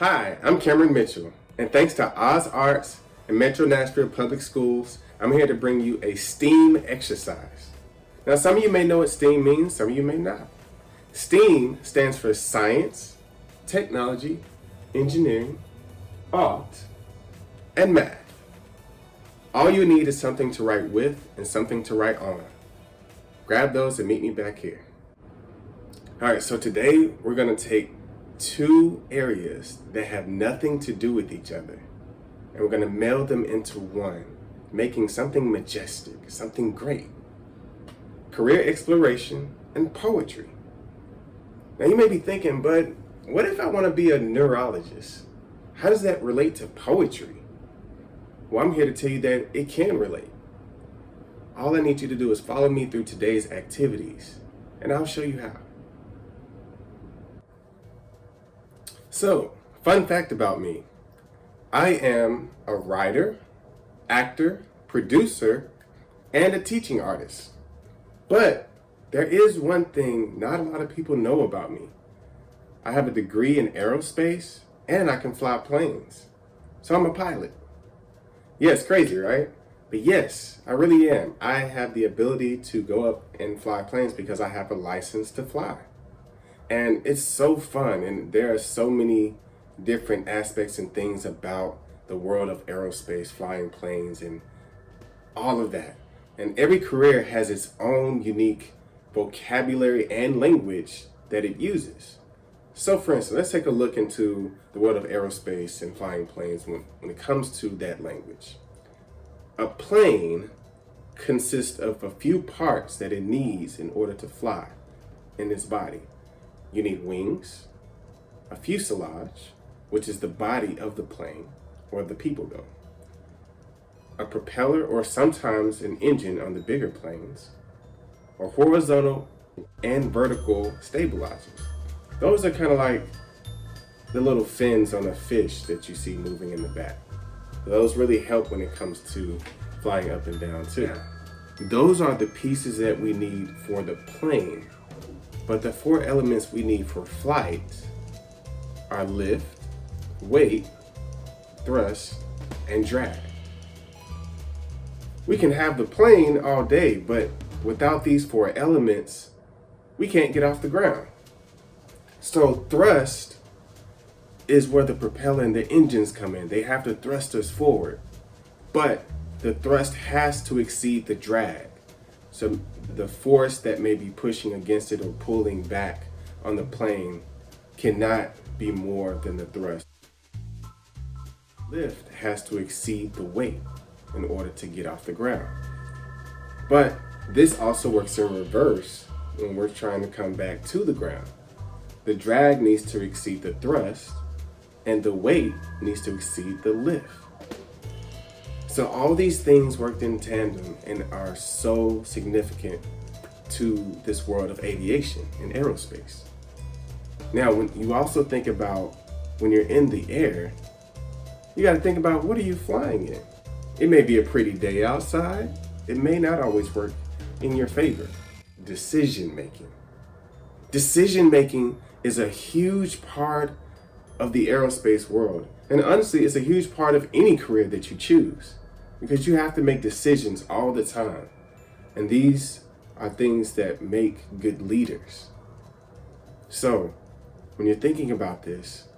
Hi, I'm Cameron Mitchell, and thanks to Oz Arts and Metro Nashville Public Schools, I'm here to bring you a STEAM exercise. Now, some of you may know what STEAM means, some of you may not. STEAM stands for science, technology, engineering, art, and math. All you need is something to write with and something to write on. Grab those and meet me back here. All right, so today we're going to take two areas that have nothing to do with each other, and we're going to meld them into one, making something majestic, something great. Career exploration and poetry. Now you may be thinking, but what if I want to be a neurologist? How does that relate to poetry? Well, I'm here to tell you that it can relate. All I need you to do is follow me through today's activities, and I'll show you how. So, fun fact about me. I am a writer, actor, producer, and a teaching artist. But there is one thing not a lot of people know about me. I have a degree in aerospace, and I can fly planes. So I'm a pilot. Yeah, it's crazy, right? But yes, I really am. I have the ability to go up and fly planes because I have a license to fly. And it's so fun, and there are so many different aspects and things about the world of aerospace, flying planes, and all of that. And every career has its own unique vocabulary and language that it uses. So for instance, let's take a look into the world of aerospace and flying planes when it comes to that language. A plane consists of a few parts that it needs in order to fly in its body. You need wings, a fuselage, which is the body of the plane, or the people go, a propeller or sometimes an engine on the bigger planes, or horizontal and vertical stabilizers. Those are kind of like the little fins on a fish that you see moving in the back. Those really help when it comes to flying up and down too. Those are the pieces that we need for the plane. But the four elements we need for flight are lift, weight, thrust, and drag. We can have the plane all day, but without these four elements, we can't get off the ground. So thrust is where the propeller and the engines come in. They have to thrust us forward, but the thrust has to exceed the drag. So the force that may be pushing against it or pulling back on the plane cannot be more than the thrust. Lift has to exceed the weight in order to get off the ground. But this also works in reverse when we're trying to come back to the ground. The drag needs to exceed the thrust, and the weight needs to exceed the lift. So all these things worked in tandem and are so significant to this world of aviation and aerospace. Now, when you also think about when you're in the air, you got to think about, what are you flying in? It may be a pretty day outside. It may not always work in your favor. Decision making. Decision making is a huge part of the aerospace world. And honestly, it's a huge part of any career that you choose, because you have to make decisions all the time. And these are things that make good leaders. So when you're thinking about this,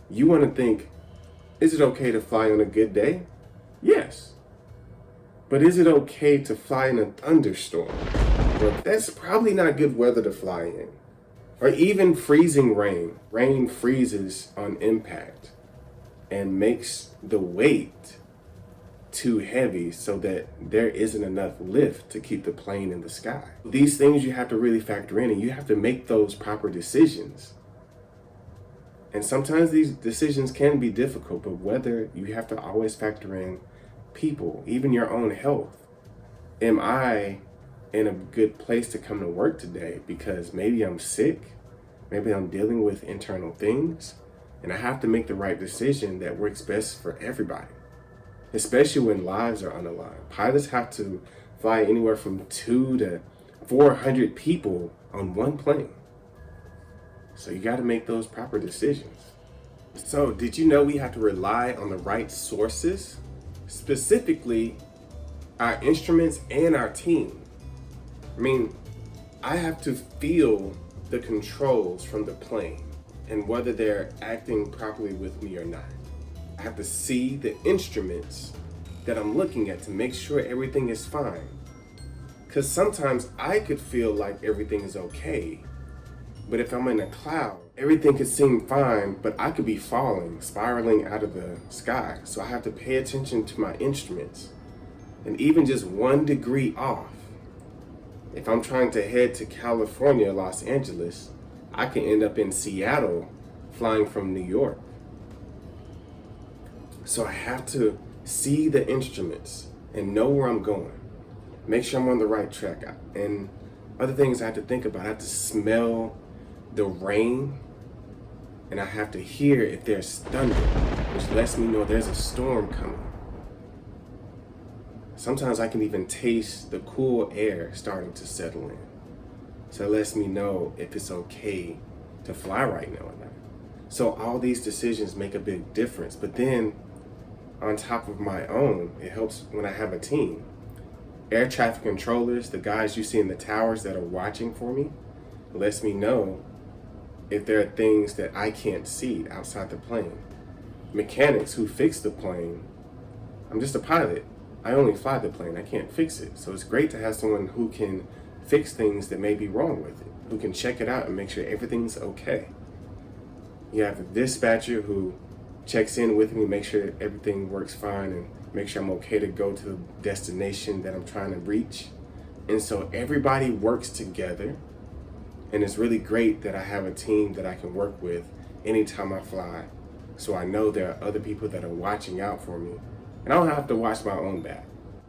you want to think, is it okay to fly on a good day? Yes. But is it okay to fly in a thunderstorm? Well, that's probably not good weather to fly in. Or even freezing rain. Rain freezes on impact and makes the weight too heavy so that there isn't enough lift to keep the plane in the sky. These things you have to really factor in, and you have to make those proper decisions. And sometimes these decisions can be difficult, but whether you have to always factor in people, even your own health. Am I in a good place to come to work today because maybe I'm sick, maybe I'm dealing with internal things, and I have to make the right decision that works best for everybody, especially when lives are on the line. Pilots have to fly anywhere from 200 to 400 people on one plane. So you got to make those proper decisions. So, did you know we have to rely on the right sources? Specifically, our instruments and our team. I mean, I have to feel the controls from the plane and whether they're acting properly with me or not. I have to see the instruments that I'm looking at to make sure everything is fine. Because sometimes I could feel like everything is okay, but if I'm in a cloud, everything could seem fine, but I could be falling, spiraling out of the sky. So I have to pay attention to my instruments. And even just 1 degree off, if I'm trying to head to California, Los Angeles, I can end up in Seattle flying from New York. So I have to see the instruments and know where I'm going. Make sure I'm on the right track. And other things I have to think about, I have to smell the rain, and I have to hear if there's thunder, which lets me know there's a storm coming. Sometimes I can even taste the cool air starting to settle in. So it lets me know if it's okay to fly right now or not. So all these decisions make a big difference. But then on top of my own, it helps when I have a team. Air traffic controllers, the guys you see in the towers that are watching for me, lets me know if there are things that I can't see outside the plane. Mechanics who fix the plane, I'm just a pilot. I only fly the plane, I can't fix it. So it's great to have someone who can fix things that may be wrong with it, who can check it out and make sure everything's okay. You have a dispatcher who checks in with me, make sure everything works fine and make sure I'm okay to go to the destination that I'm trying to reach. And so everybody works together, and it's really great that I have a team that I can work with anytime I fly. So I know there are other people that are watching out for me, and I don't have to watch my own back.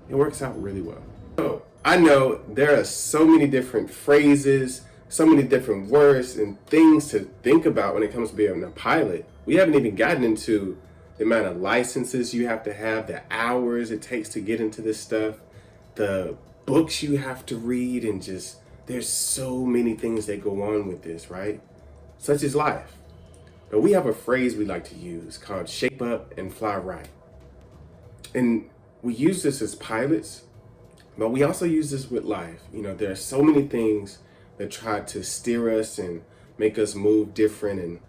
It works out really well. So I know there are so many different phrases, so many different words and things to think about when it comes to being a pilot. We haven't even gotten into the amount of licenses you have to have, the hours it takes to get into this stuff, the books you have to read, and just there's so many things that go on with this, right? Such is life. But we have a phrase we like to use called shape up and fly right. And we use this as pilots, but we also use this with life. You know, there are so many things that try to steer us and make us move different and,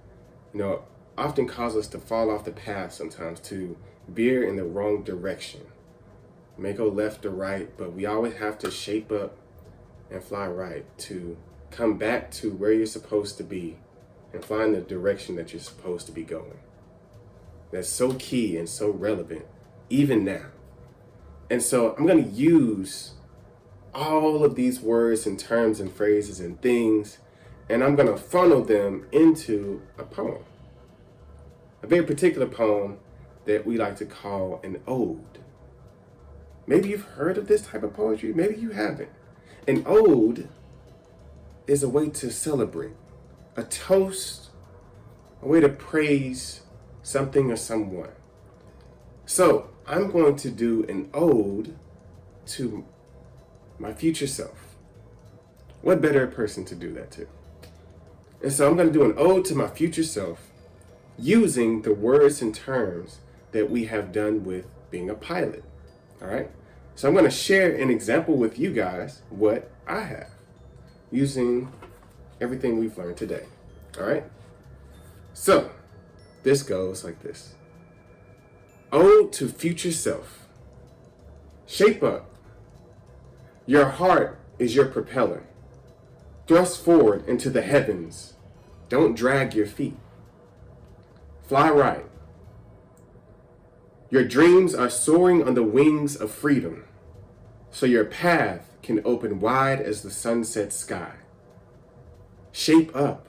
you know, often cause us to fall off the path sometimes, to veer in the wrong direction. We may go left or right, but we always have to shape up and fly right to come back to where you're supposed to be and fly in the direction that you're supposed to be going. That's so key and so relevant, even now. And so I'm going to use all of these words and terms and phrases and things, and I'm going to funnel them into a poem. A very particular poem that we like to call an ode. Maybe you've heard of this type of poetry, maybe you haven't. An ode is a way to celebrate, a toast, a way to praise something or someone. So I'm going to do an ode to my future self. What better person to do that to? And so I'm going to do an ode to my future self using the words and terms that we have done with being a pilot. All right? So I'm going to share an example with you guys what I have using everything we've learned today. All right? So this goes like this. Ode to future self. Shape up. Your heart is your propeller. Thrust forward into the heavens. Don't drag your feet. Fly right. Your dreams are soaring on the wings of freedom, so your path can open wide as the sunset sky. Shape up.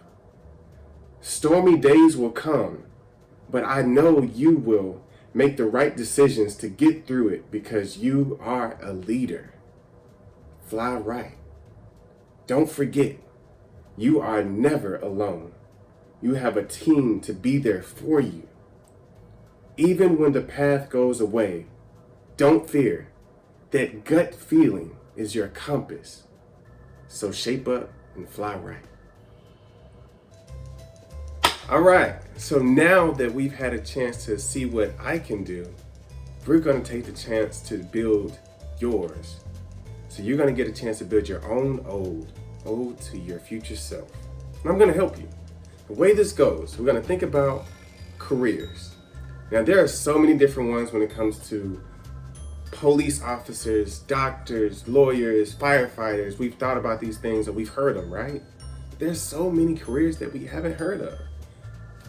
Stormy days will come, but I know you will make the right decisions to get through it because you are a leader. Fly right. Don't forget, you are never alone. You have a team to be there for you. Even when the path goes away, don't fear. That gut feeling is your compass. So shape up and fly right. All right, so now that we've had a chance to see what I can do, we're going to take the chance to build yours. So you're going to get a chance to build your own ode to your future self. And I'm going to help you. The way this goes, we're going to think about careers. Now, there are so many different ones when it comes to police officers, doctors, lawyers, firefighters. We've thought about these things and we've heard them, right? There's so many careers that we haven't heard of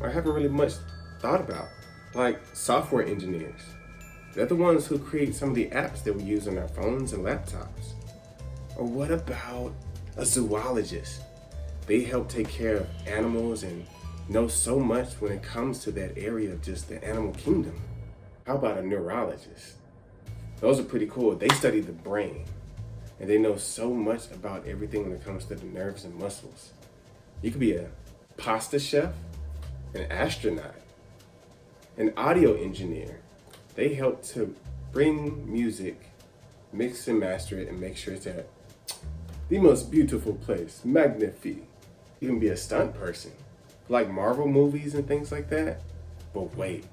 or haven't really much thought about, like software engineers. They're the ones who create some of the apps that we use on our phones and laptops. Or what about a zoologist? They help take care of animals and know so much when it comes to that area of just the animal kingdom. How about a neurologist? Those are pretty cool. They study the brain and they know so much about everything when it comes to the nerves and muscles. You could be a pasta chef, an astronaut, an audio engineer. They help to bring music, mix and master it, and make sure it's at the most beautiful place, magnifique. You can be a stunt person, like Marvel movies and things like that. But wait,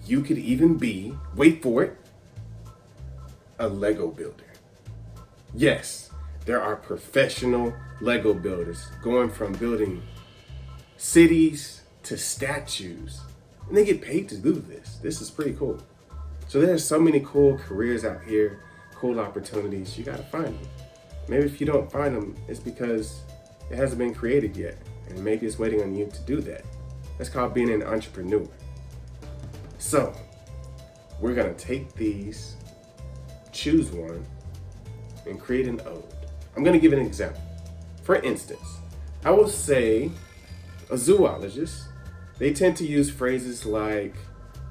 you could even be, wait for it, a Lego builder. Yes, there are professional Lego builders going from building cities to statues. And they get paid to do this. This is pretty cool. So there's so many cool careers out here, cool opportunities. You gotta find them. Maybe if you don't find them, it's because it hasn't been created yet. And maybe it's waiting on you to do that. That's called being an entrepreneur. So we're gonna take these, choose one, and create an ode. I'm gonna give an example. For instance, I will say a zoologist, they tend to use phrases like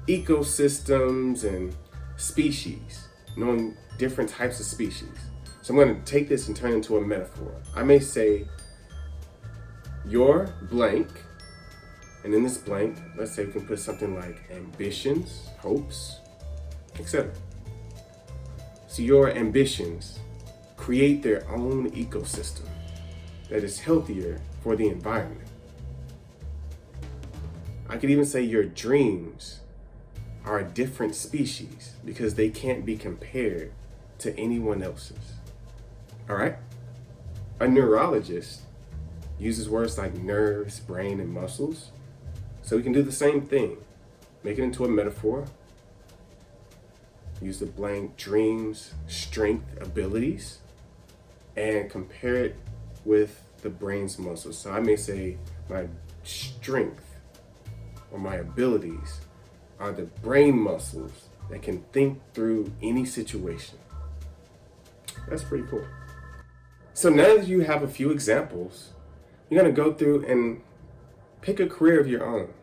ecosystems and species, knowing different types of species. So I'm going to take this and turn it into a metaphor. I may say, your blank, and in this blank, let's say we can put something like ambitions, hopes, etc. So your ambitions create their own ecosystem that is healthier for the environment. I could even say your dreams are a different species because they can't be compared to anyone else's. All right? A neurologist uses words like nerves, brain, and muscles. So we can do the same thing. Make it into a metaphor. Use the blank dreams, strength, abilities, and compare it with the brain's muscles. So I may say my strength or my abilities are the brain muscles that can think through any situation. That's pretty cool. So now that you have a few examples, you're gonna go through and pick a career of your own.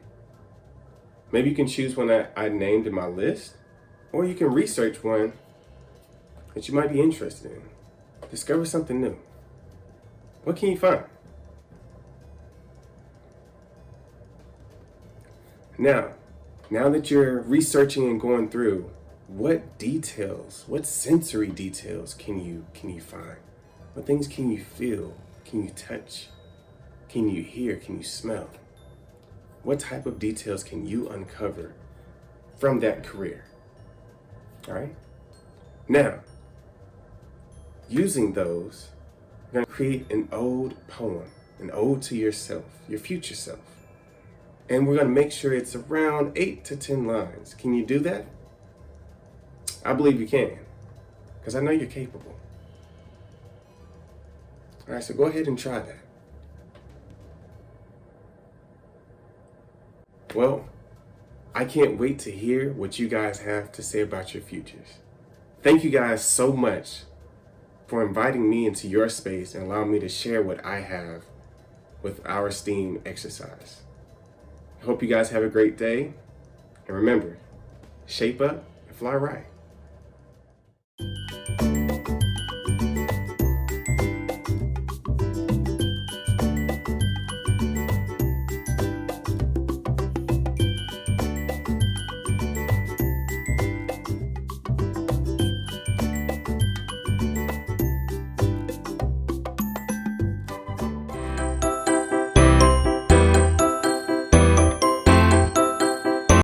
Maybe you can choose one that I named in my list, or you can research one that you might be interested in. Discover something new. What can you find? Now that you're researching and going through, what details, what sensory details can you find? What things can you feel? Can you touch? Can you hear? Can you smell? What type of details can you uncover from that career? All right? Now, using those, you're gonna create an ode poem, an ode to yourself, your future self. And we're gonna make sure it's around 8 to 10 lines. Can you do that? I believe you can, because I know you're capable. All right, so go ahead and try that. Well, I can't wait to hear what you guys have to say about your futures. Thank you guys so much for inviting me into your space and allowing me to share what I have with our STEAM exercise. I hope you guys have a great day. And remember, shape up and fly right.